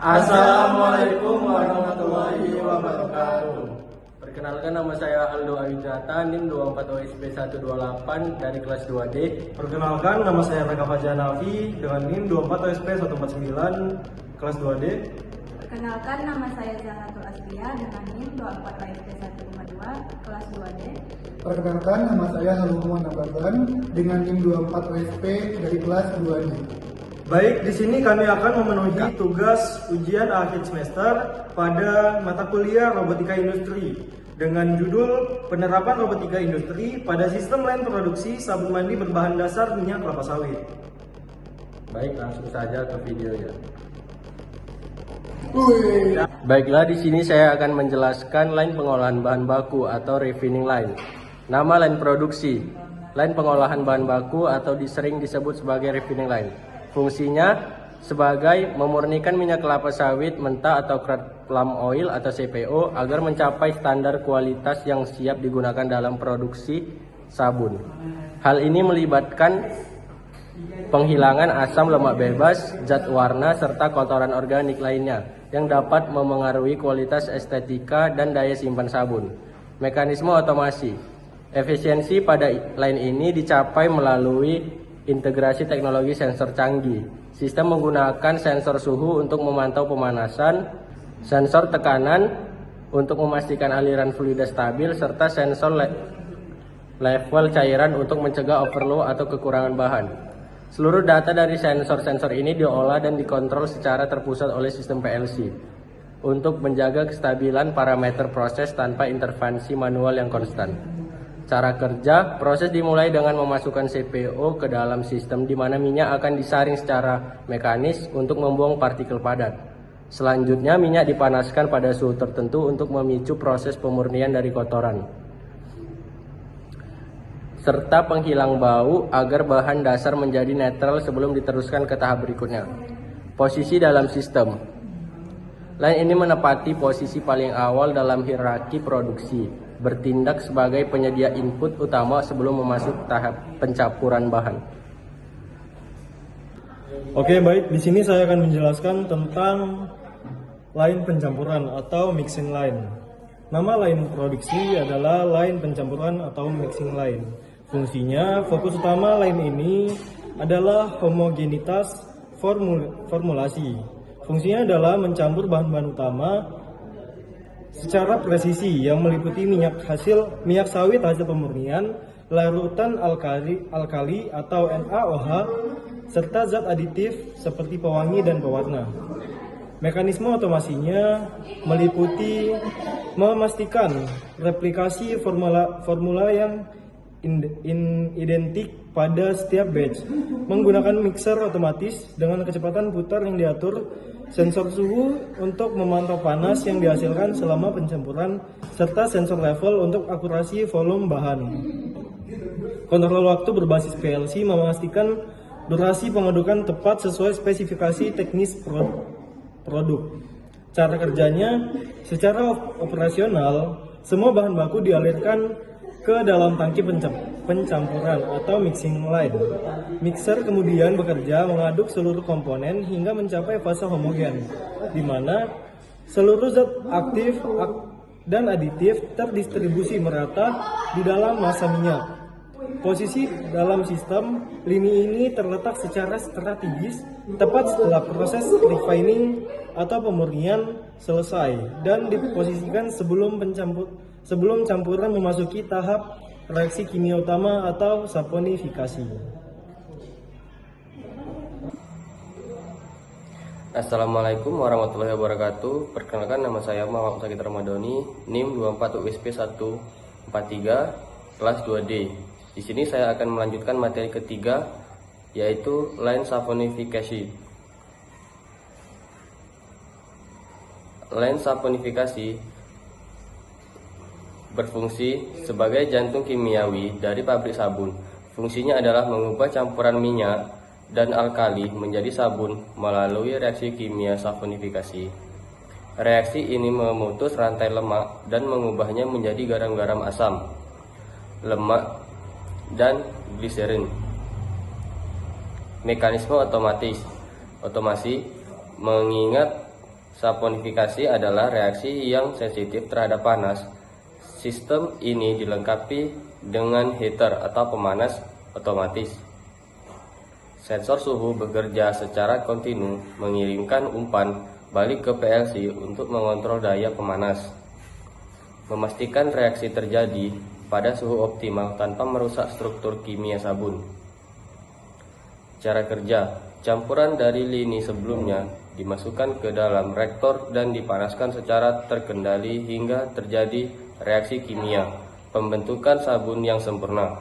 Assalamualaikum warahmatullahi wabarakatuh. Perkenalkan, nama saya Aldo Ayujata, NIM 24OSP128 dari kelas 2D. Perkenalkan, nama saya Raka Fajanafi dengan NIM 24OSP149 kelas 2D. Perkenalkan, nama saya Zahratul Aslia dengan NIM 24OSP152 kelas 2D. Perkenalkan, nama saya Halumuan Abadan dengan NIM 24OSP dari kelas 2D. Baik, di sini kami akan memenuhi tugas ujian akhir semester pada mata kuliah Robotika Industri dengan judul Penerapan Robotika Industri pada Sistem Lain Produksi Sabun Mandi Berbahan Dasar Minyak Kelapa Sawit. Baik, langsung saja ke videonya. Baiklah, di sini saya akan menjelaskan line pengolahan bahan baku atau refining line. Nama line produksi, line pengolahan bahan baku atau sering disebut sebagai refining line. Fungsinya sebagai memurnikan minyak kelapa sawit mentah atau crude palm oil atau CPO agar mencapai standar kualitas yang siap digunakan dalam produksi sabun. Hal ini melibatkan penghilangan asam lemak bebas, zat warna, serta kotoran organik lainnya yang dapat memengaruhi kualitas estetika dan daya simpan sabun. Mekanisme otomasi. Efisiensi pada line ini dicapai melalui integrasi teknologi sensor canggih. Sistem menggunakan sensor suhu untuk memantau pemanasan, sensor tekanan untuk memastikan aliran fluida stabil, serta sensor level cairan untuk mencegah overload atau kekurangan bahan. Seluruh data dari sensor-sensor ini diolah dan dikontrol secara terpusat oleh sistem PLC untuk menjaga kestabilan parameter proses tanpa intervensi manual yang konstan. Cara kerja, proses dimulai dengan memasukkan CPO ke dalam sistem di mana minyak akan disaring secara mekanis untuk membuang partikel padat. Selanjutnya, minyak dipanaskan pada suhu tertentu untuk memicu proses pemurnian dari kotoran, serta penghilang bau agar bahan dasar menjadi netral sebelum diteruskan ke tahap berikutnya. Posisi dalam sistem. Line ini menepati posisi paling awal dalam hierarki produksi, bertindak sebagai penyedia input utama sebelum masuk tahap pencampuran bahan. Oke, baik. Di sini saya akan menjelaskan tentang line pencampuran atau mixing line. Nama line produksi adalah line pencampuran atau mixing line. Fungsinya, fokus utama line ini adalah homogenitas formulasi. Fungsinya adalah mencampur bahan-bahan utama secara presisi yang meliputi minyak sawit hasil pemurnian, larutan alkali atau NaOH, serta zat aditif seperti pewangi dan pewarna. Mekanisme otomasinya meliputi memastikan replikasi formula yang identik pada setiap batch, menggunakan mixer otomatis dengan kecepatan putar yang diatur, sensor suhu untuk memantau panas yang dihasilkan selama pencampuran, serta sensor level untuk akurasi volume bahan. Kontrol waktu berbasis PLC memastikan durasi pengadukan tepat sesuai spesifikasi teknis produk. Cara kerjanya, secara operasional, semua bahan baku dialirkan ke dalam tangki pencampuran atau mixing line. Mixer kemudian bekerja mengaduk seluruh komponen hingga mencapai fase homogen, di mana seluruh zat aktif dan aditif terdistribusi merata di dalam massa minyak. Posisi dalam sistem lini ini terletak secara strategis tepat setelah proses refining atau pemurnian selesai dan diposisikan sebelum campuran memasuki tahap reaksi kimia utama atau saponifikasi. Assalamualaikum warahmatullahi wabarakatuh. Perkenalkan, nama saya Muhammad Sakit Ramadhani, NIM 24USP143 kelas 2D. Di sini saya akan melanjutkan materi ketiga, yaitu line saponifikasi. Line saponifikasi berfungsi sebagai jantung kimiawi dari pabrik sabun. Fungsinya adalah mengubah campuran minyak dan alkali menjadi sabun melalui reaksi kimia saponifikasi. Reaksi ini memutus rantai lemak dan mengubahnya menjadi garam-garam asam, lemak, dan gliserin. Mekanisme otomasi mengingat Saponifikasi adalah reaksi yang sensitif terhadap panas. Sistem ini dilengkapi dengan heater atau pemanas otomatis. Sensor suhu bekerja secara kontinu mengirimkan umpan balik ke PLC untuk mengontrol daya pemanas. Memastikan reaksi terjadi pada suhu optimal tanpa merusak struktur kimia sabun. Cara kerja: campuran dari lini sebelumnya dimasukkan ke dalam reaktor dan dipanaskan secara terkendali hingga terjadi reaksi kimia pembentukan sabun yang sempurna.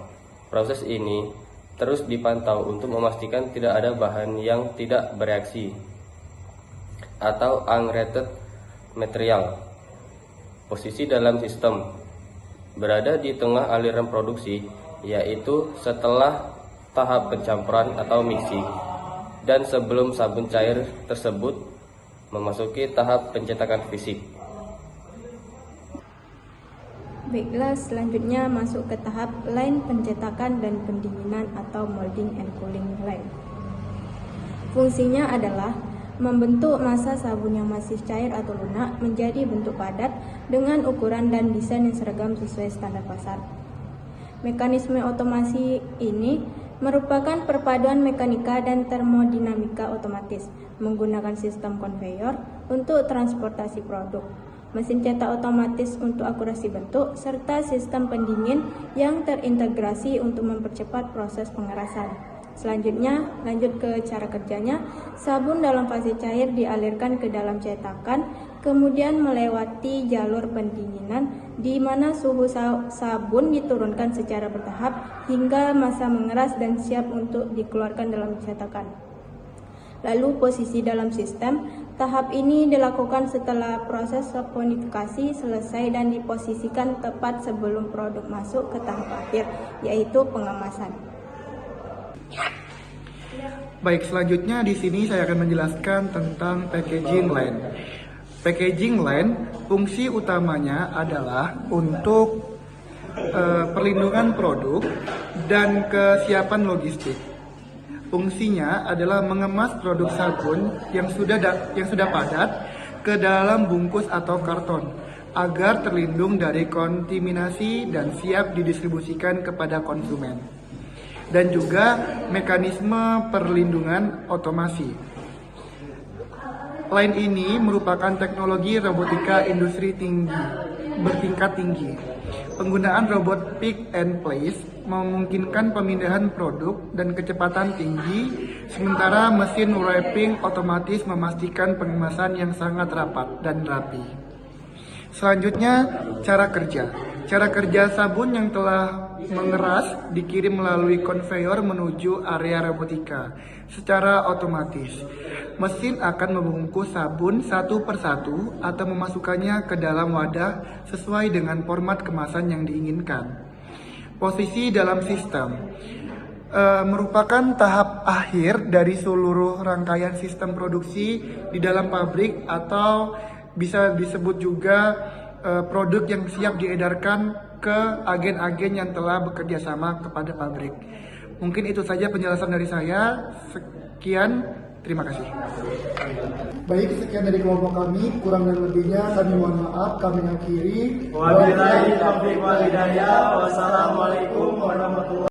Proses ini terus dipantau untuk memastikan tidak ada bahan yang tidak bereaksi atau unrated material. Posisi dalam sistem: berada di tengah aliran produksi, yaitu setelah tahap pencampuran atau mixing, dan sebelum sabun cair tersebut memasuki tahap pencetakan fisik. Baiklah, selanjutnya masuk ke tahap line pencetakan dan pendinginan atau molding and cooling line. Fungsinya adalah membentuk massa sabun yang masih cair atau lunak menjadi bentuk padat dengan ukuran dan desain yang seragam sesuai standar pasar. Mekanisme otomasi ini merupakan perpaduan mekanika dan termodinamika otomatis menggunakan sistem konveyor untuk transportasi produk, mesin cetak otomatis untuk akurasi bentuk, serta sistem pendingin yang terintegrasi untuk mempercepat proses pengerasan. Selanjutnya, lanjut ke cara kerjanya. Sabun dalam fase cair dialirkan ke dalam cetakan, kemudian melewati jalur pendinginan di mana suhu sabun diturunkan secara bertahap hingga massa mengeras dan siap untuk dikeluarkan dalam cetakan. Lalu posisi dalam sistem. Tahap ini dilakukan setelah proses saponifikasi selesai dan diposisikan tepat sebelum produk masuk ke tahap akhir, yaitu pengemasan. Baik, selanjutnya di sini saya akan menjelaskan tentang packaging line. Packaging line fungsi utamanya adalah untuk perlindungan produk dan kesiapan logistik. Fungsinya adalah mengemas produk sabun yang sudah padat ke dalam bungkus atau karton agar terlindung dari kontaminasi dan siap didistribusikan kepada konsumen. Dan juga mekanisme perlindungan otomasi. Line ini merupakan teknologi robotika industri bertingkat tinggi. Penggunaan robot pick and place memungkinkan pemindahan produk dan kecepatan tinggi, sementara mesin wrapping otomatis memastikan pengemasan yang sangat rapat dan rapi. Selanjutnya, cara kerja. Cara kerja sabun yang telah mengeras dikirim melalui konveyor menuju area robotika secara otomatis. Mesin akan membungkus sabun satu persatu atau memasukkannya ke dalam wadah sesuai dengan format kemasan yang diinginkan. Posisi dalam sistem merupakan tahap akhir dari seluruh rangkaian sistem produksi di dalam pabrik, atau bisa disebut juga produk yang siap diedarkan ke agen-agen yang telah bekerja sama kepada pabrik. Mungkin itu saja penjelasan dari saya. Sekian, terima kasih. Baik, sekian dari kelompok kami. Kurang dan lebihnya kami mohon maaf. Kami akhiri. Wabillahi taufiq wal hidayah. Wassalamualaikum warahmatullahi wabarakatuh.